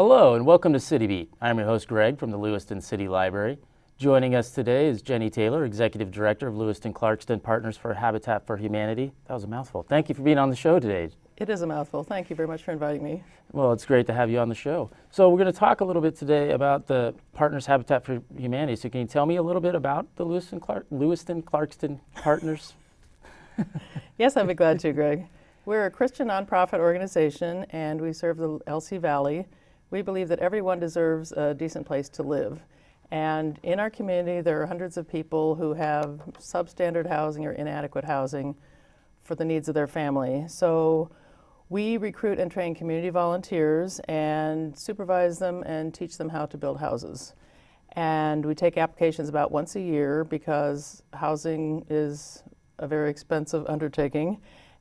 Hello and welcome to City Beat. I'm your host Greg from the Lewiston City Library. Joining us today is Jenny Taylor, Executive Director of Lewiston Clarkston Partners for Habitat for Humanity. That was a mouthful. Thank you for being on the show today. It is a mouthful. Thank you very much for inviting me. Well, it's great to have you on the show. So we're going to talk a little bit today about the Partners Habitat for Humanity. So can you tell me a little bit about the Lewiston Clarkston Partners? Yes, I'd be glad to, Greg. We're a Christian nonprofit organization and we serve the LC Valley. We believe that everyone deserves a decent place to live. And in our community, there are hundreds of people who have substandard housing or inadequate housing for the needs of their family. So we recruit and train community volunteers and supervise them and teach them how to build houses. And we take applications about once a year because housing is a very expensive undertaking.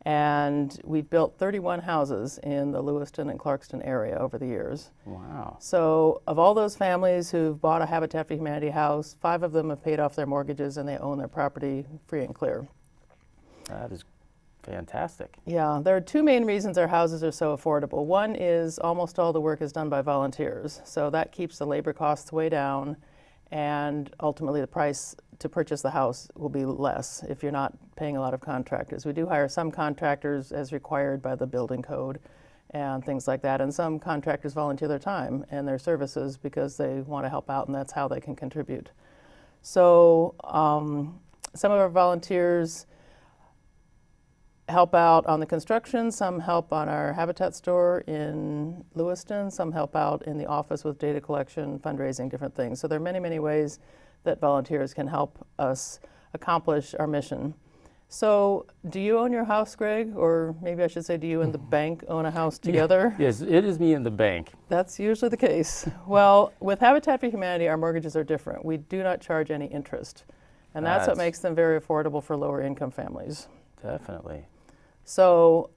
And we've built 31 houses in the Lewiston and Clarkston area over the years. Wow. So of all those families who've bought a Habitat for Humanity house, 5 of them have paid off their mortgages and they own their property free and clear. That is fantastic. Yeah, there are 2 main reasons our houses are so affordable. One is almost all the work is done by volunteers. So that keeps the labor costs way down and ultimately the price to purchase the house will be less if you're not paying a lot of contractors. We do hire some contractors as required by the building code and things like that, and some contractors volunteer their time and their services because they want to help out and that's how they can contribute. So some of our volunteers help out on the construction, some help on our Habitat store in Lewiston, some help out in the office with data collection, fundraising, different things. So there are many, many ways that volunteers can help us accomplish our mission. So do you own your house, Greg? Or maybe I should say, do you and the bank own a house together? Yes, it is me and the bank. That's usually the case. Well, with Habitat for Humanity, our mortgages are different. We do not charge any interest. And that's what makes them very affordable for lower income families. Definitely. So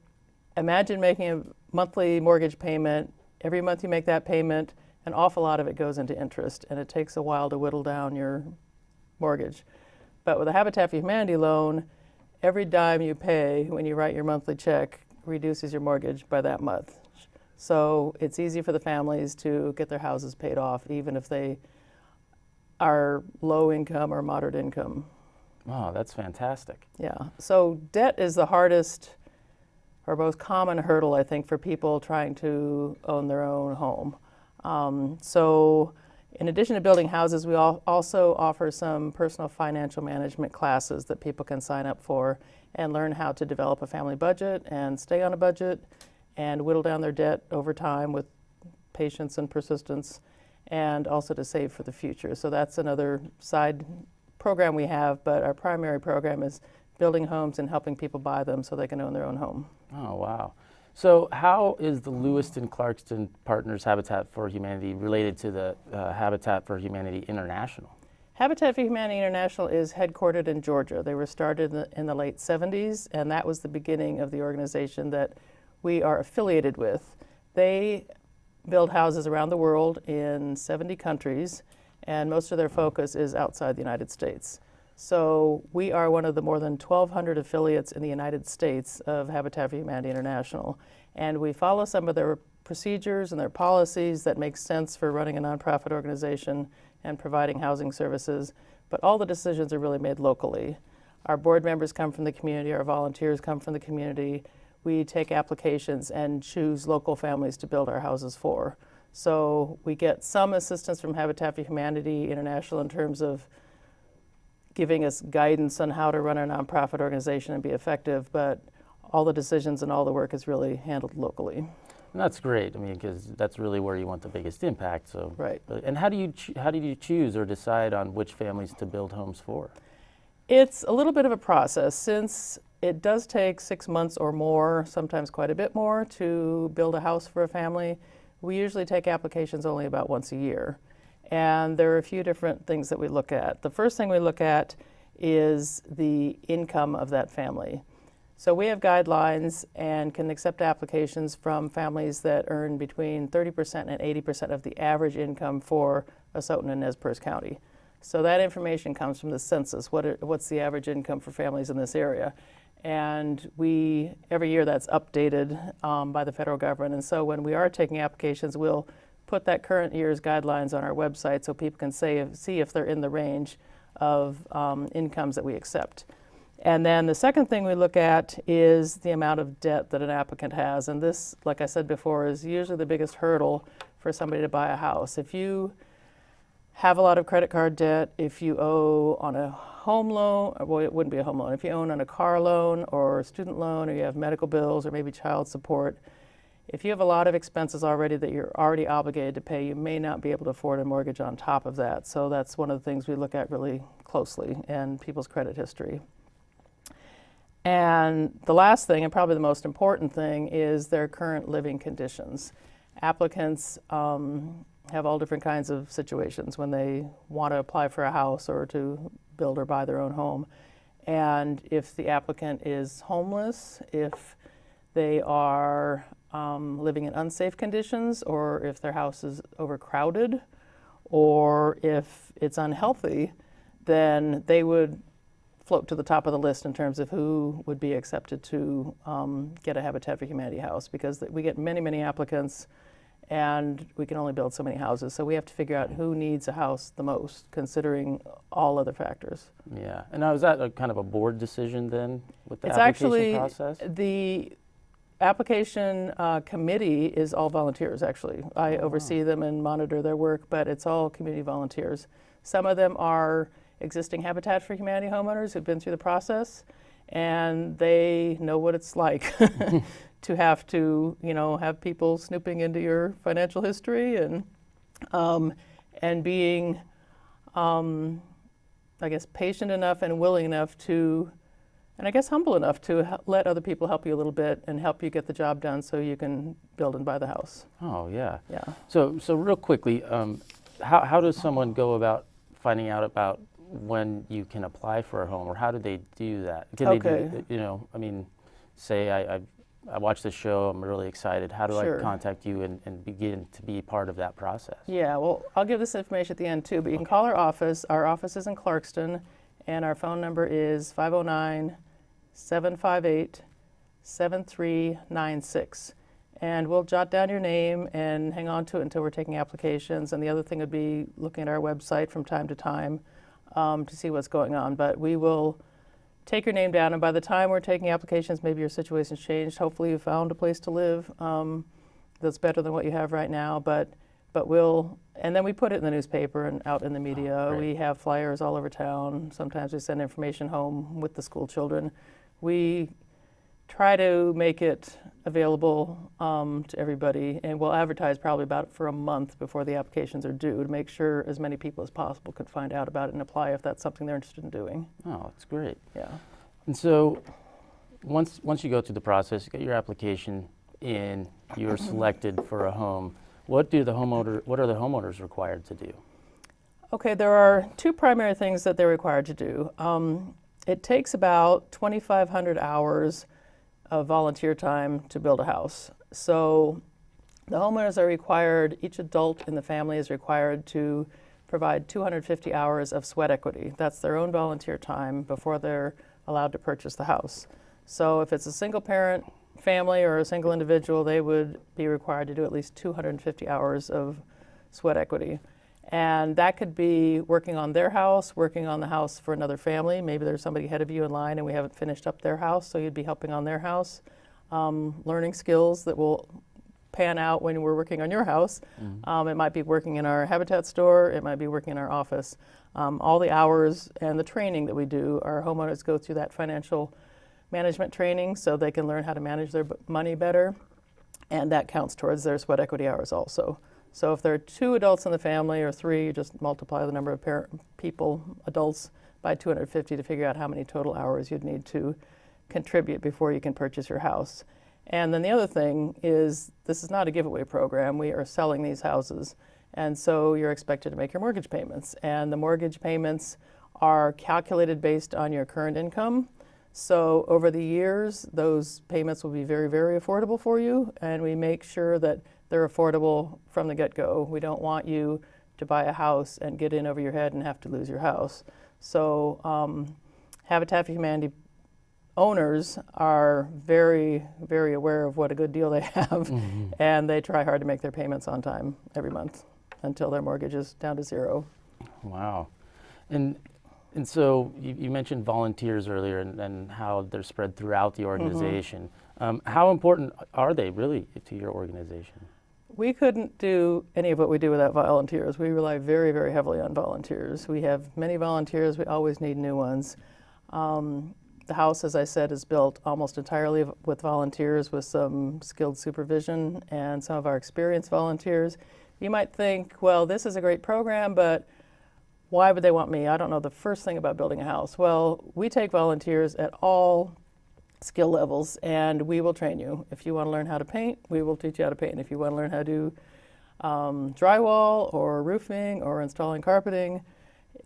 imagine making a monthly mortgage payment. Every month you make that payment, an awful lot of it goes into interest, and it takes a while to whittle down your mortgage. But with a Habitat for Humanity loan, every dime you pay when you write your monthly check reduces your mortgage by that much. So it's easy for the families to get their houses paid off, even if they are low income or moderate income. Wow, that's fantastic. Yeah, so debt is the hardest or most common hurdle, I think, for people trying to own their own home. So in addition to building houses, we also offer some personal financial management classes that people can sign up for and learn how to develop a family budget and stay on a budget and whittle down their debt over time with patience and persistence, and also to save for the future. So that's another side program we have, but our primary program is building homes and helping people buy them so they can own their own home. Oh, wow. So how is the Lewiston Clarkston Partners Habitat for Humanity related to the Habitat for Humanity International? Habitat for Humanity International is headquartered in Georgia. They were started in the late 70s, and that was the beginning of the organization that we are affiliated with. They build houses around the world in 70 countries, and most of their focus is outside the United States. So we are one of the more than 1,200 affiliates in the United States of Habitat for Humanity International. And we follow some of their procedures and their policies that make sense for running a nonprofit organization and providing housing services, but all the decisions are really made locally. Our board members come from the community, our volunteers come from the community. We take applications and choose local families to build our houses for. So we get some assistance from Habitat for Humanity International in terms of giving us guidance on how to run our nonprofit organization and be effective, but all the decisions and all the work is really handled locally. And that's great. I mean, because that's really where you want the biggest impact. So, right. And how do you choose or decide on which families to build homes for? It's a little bit of a process, since it does take 6 months or more, sometimes quite a bit more, to build a house for a family. We usually take applications only about once a year. And there are a few different things that we look at. The first thing we look at is the income of that family. So we have guidelines and can accept applications from families that earn between 30% and 80% of the average income for Asotin and Nez Perce County. So that information comes from the census. What's the average income for families in this area? And every year that's updated by the federal government. And so when we are taking applications, we'll put that current year's guidelines on our website so people can see if they're in the range of incomes that we accept. And then the second thing we look at is the amount of debt that an applicant has. And this, like I said before, is usually the biggest hurdle for somebody to buy a house. If you have a lot of credit card debt, if you owe on a home loan, well, it wouldn't be a home loan, if you own on a car loan or a student loan, or you have medical bills or maybe child support, if you have a lot of expenses already that you're already obligated to pay, you may not be able to afford a mortgage on top of that. So that's one of the things we look at really closely, and people's credit history. And the last thing, and probably the most important thing, is their current living conditions. Applicants have all different kinds of situations when they want to apply for a house or to build or buy their own home. And if the applicant is homeless, if they are living in unsafe conditions, or if their house is overcrowded, or if it's unhealthy, then they would float to the top of the list in terms of who would be accepted to get a Habitat for Humanity house, because we get many, many applicants and we can only build so many houses. So we have to figure out who needs a house the most, considering all other factors. Yeah. And now, is that a kind of a board decision then with the application process? The application committee is all volunteers, actually. I oversee them and monitor their work, but it's all community volunteers. Some of them are existing Habitat for Humanity homeowners who've been through the process, and they know what it's like to have to, have people snooping into your financial history and being, I guess, patient enough and willing enough to, and I guess humble enough to let other people help you a little bit and help you get the job done so you can build and buy the house. Oh, yeah. Yeah. So real quickly, how does someone go about finding out about when you can apply for a home, or how do they do that? Can Okay. they do, say I watched this show, I'm really excited. How do Sure. I contact you and begin to be part of that process? Yeah, well, I'll give this information at the end too, but you can call our office. Our office is in Clarkston, and our phone number is 509-758-7396. And we'll jot down your name and hang on to it until we're taking applications. And the other thing would be looking at our website from time to time to see what's going on. But we will take your name down, and by the time we're taking applications, maybe your situation's changed. Hopefully you found a place to live that's better than what you have right now. But and then we put it in the newspaper and out in the media. We have flyers all over town. Sometimes we send information home with the school children. We try to make it available to everybody, and we'll advertise probably about for a month before the applications are due to make sure as many people as possible could find out about it and apply if that's something they're interested in doing. Oh, that's great. Yeah. And so once you go through the process, you get your application in, you're selected for a home. What are the homeowners required to do? Okay, there are two primary things that they're required to do. It takes about 2,500 hours of volunteer time to build a house. So the homeowners are required, each adult in the family is required to provide 250 hours of sweat equity. That's their own volunteer time before they're allowed to purchase the house. So if it's a single parent family or a single individual, they would be required to do at least 250 hours of sweat equity. And that could be working on their house, working on the house for another family. Maybe there's somebody ahead of you in line and we haven't finished up their house, so you'd be helping on their house. Learning skills that will pan out when we're working on your house. Mm-hmm. It might be working in our Habitat store, it might be working in our office. All the hours and the training that we do, our homeowners go through that financial management training so they can learn how to manage their money better, and that counts towards their sweat equity hours also. So if there are 2 adults in the family or 3, you just multiply the number of adults, by 250 to figure out how many total hours you'd need to contribute before you can purchase your house. And then the other thing is, this is not a giveaway program. We are selling these houses. And so you're expected to make your mortgage payments. And the mortgage payments are calculated based on your current income. So over the years, those payments will be very, very affordable for you. And we make sure that they're affordable from the get-go. We don't want you to buy a house and get in over your head and have to lose your house. So Habitat for Humanity owners are very, very aware of what a good deal they have, and they try hard to make their payments on time every month until their mortgage is down to zero. Wow. And so you mentioned volunteers earlier and how they're spread throughout the organization. How important are they really to your organization? We couldn't do any of what we do without volunteers. We rely very, very heavily on volunteers. We have many volunteers. We always need new ones. The house, as I said, is built almost entirely with volunteers with some skilled supervision and some of our experienced volunteers. You might think, well, this is a great program, but why would they want me? I don't know the first thing about building a house. Well, we take volunteers at all skill levels, and we will train you. If you want to learn how to paint, we will teach you how to paint. If you want to learn how to do drywall or roofing or installing carpeting,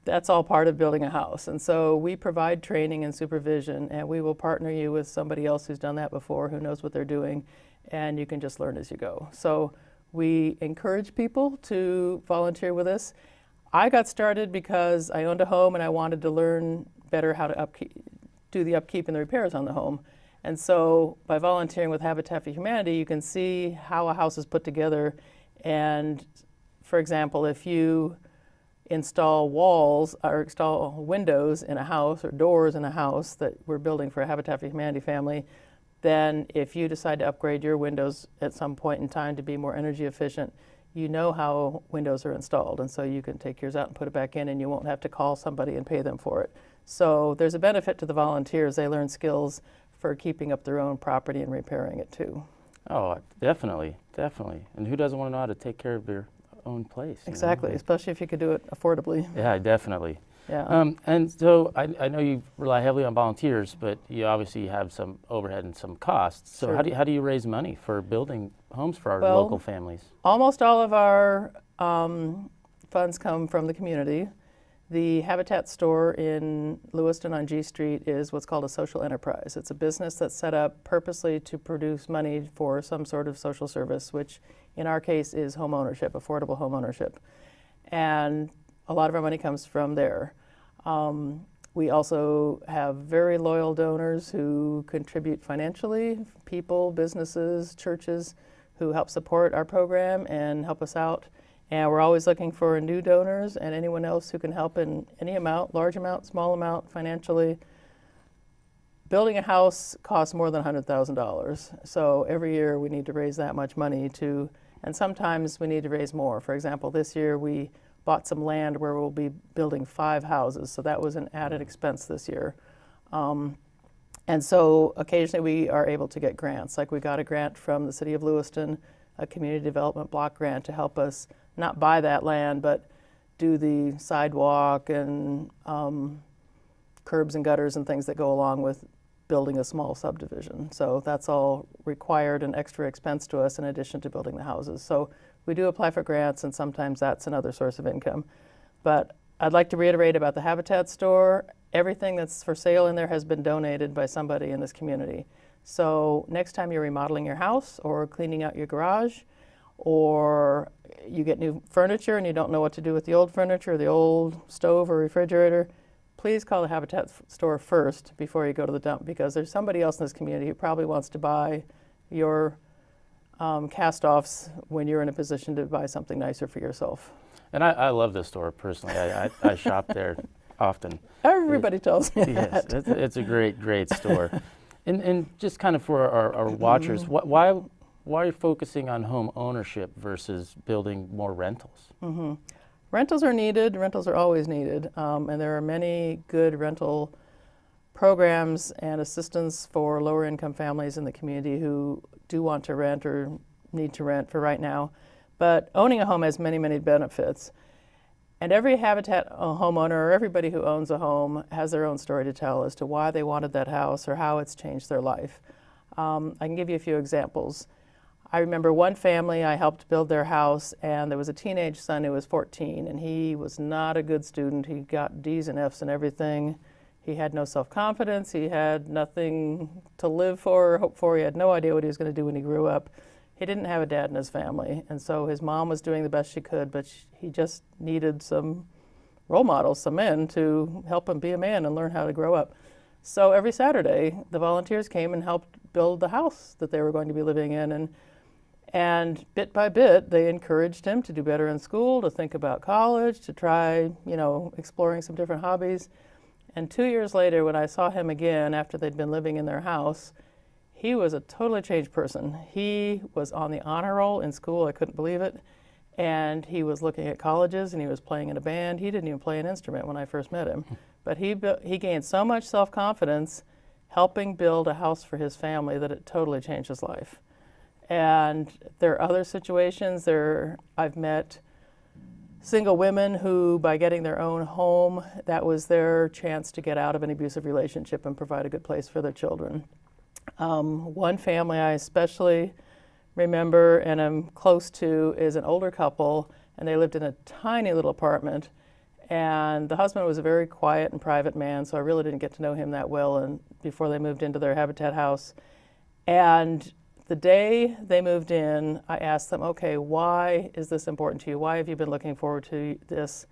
that's all part of building a house. And so we provide training and supervision, and we will partner you with somebody else who's done that before, who knows what they're doing, and you can just learn as you go. So we encourage people to volunteer with us. I got started because I owned a home and I wanted to learn better how to do the upkeep and the repairs on the home. And so by volunteering with Habitat for Humanity, you can see how a house is put together. And for example, if you install walls or install windows in a house or doors in a house that we're building for a Habitat for Humanity family, then if you decide to upgrade your windows at some point in time to be more energy efficient, you know how windows are installed, and so you can take yours out and put it back in, and you won't have to call somebody and pay them for it. So there's a benefit to the volunteers. They learn skills for keeping up their own property and repairing it too. Oh, definitely, definitely. And who doesn't want to know how to take care of their own place? Exactly, especially if you could do it affordably. Yeah, definitely. Yeah. And so I know you rely heavily on volunteers, but you obviously have some overhead and some costs. So Sure. how do you raise money for building homes for our local families? Almost all of our funds come from the community. The Habitat store in Lewiston on G Street is what's called a social enterprise. It's a business that's set up purposely to produce money for some sort of social service, which in our case is home ownership, affordable home ownership. And a lot of our money comes from there. We also have very loyal donors who contribute financially, people, businesses, churches who help support our program and help us out. And we're always looking for new donors and anyone else who can help in any amount, large amount, small amount, financially. Building a house costs more than $100,000. So every year we need to raise that much money and sometimes we need to raise more. For example, this year we bought some land where we'll be building 5 houses. So that was an added expense this year. And so occasionally we are able to get grants. Like we got a grant from the City of Lewiston, a community development block grant to help us not buy that land, but do the sidewalk and curbs and gutters and things that go along with building a small subdivision. So that's all required an extra expense to us in addition to building the houses. So we do apply for grants, and sometimes that's another source of income. But I'd like to reiterate about the Habitat store. Everything that's for sale in there has been donated by somebody in this community. So next time you're remodeling your house or cleaning out your garage, or you get new furniture and you don't know what to do with the old furniture, the old stove or refrigerator, please call the Habitat store first before you go to the dump, because there's somebody else in this community who probably wants to buy your cast-offs when you're in a position to buy something nicer for yourself. And I love this store personally. I shop there often. Everybody tells me Yes, that. it's a great store. And just kind of for our watchers, why are you focusing on home ownership versus building more rentals? Rentals are needed. Rentals are always needed. And there are many good rental programs and assistance for lower income families in the community who do want to rent or need to rent for right now. But owning a home has many, many benefits. And every Habitat homeowner or everybody who owns a home has their own story to tell as to why they wanted that house or how it's changed their life. I can give you a few examples. I remember one family, I helped build their house, and there was a teenage son who was 14, and he was not a good student. He got D's and F's and everything. He had no self-confidence. He had nothing to live for or hope for. He had no idea what he was going to do when he grew up. He didn't have a dad in his family, and so his mom was doing the best she could, but he just needed some role models, some men, to help him be a man and learn how to grow up. So every Saturday, the volunteers came and helped build the house that they were going to be living in. And bit by bit, they encouraged him to do better in school, to think about college, to try, exploring some different hobbies. And 2 years later, when I saw him again after they'd been living in their house, he was a totally changed person. He was on the honor roll in school. I couldn't believe it. And he was looking at colleges, and he was playing in a band. He didn't even play an instrument when I first met him. But he gained so much self-confidence helping build a house for his family that it totally changed his life. And there are other situations. I've met single women who, by getting their own home, that was their chance to get out of an abusive relationship and provide a good place for their children. One family I especially remember and am close to is an older couple, and they lived in a tiny little apartment. And the husband was a very quiet and private man, so I really didn't get to know him that well and before they moved into their Habitat house. And the day they moved in, I asked them, okay, why is this important to you? Why have you been looking forward to this?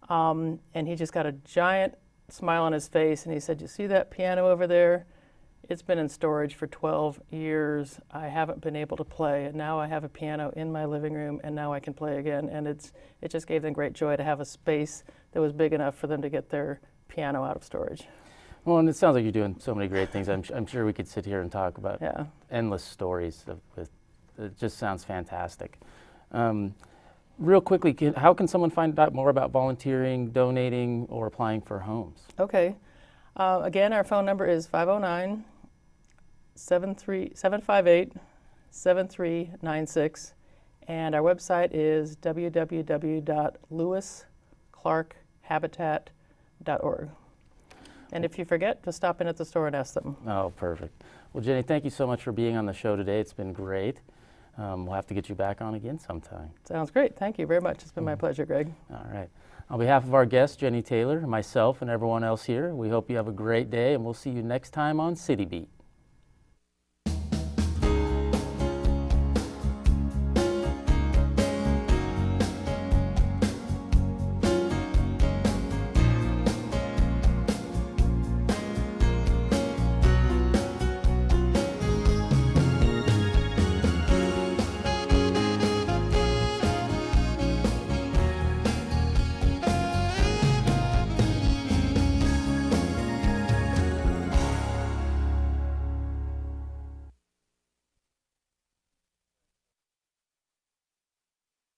And he just got a giant smile on his face, and he said, you see that piano over there? It's been in storage for 12 years. I haven't been able to play, and now I have a piano in my living room, and now I can play again. And it just gave them great joy to have a space that was big enough for them to get their piano out of storage. Well, and it sounds like you're doing so many great things. I'm sure we could sit here and talk about Yeah. endless stories. It just sounds fantastic. Real quickly, how can someone find out more about volunteering, donating, or applying for homes? Okay. Again, our phone number is 509-758-7396, and our website is www.lewisclarkhabitat.org. And if you forget, just stop in at the store and ask them. Oh, perfect. Well, Jenny, thank you so much for being on the show today. It's been great. We'll have to get you back on again sometime. Sounds great. Thank you very much. It's been my pleasure, Greg. All right. On behalf of our guest, Jenny Taylor, myself, and everyone else here, we hope you have a great day, and we'll see you next time on City Beat.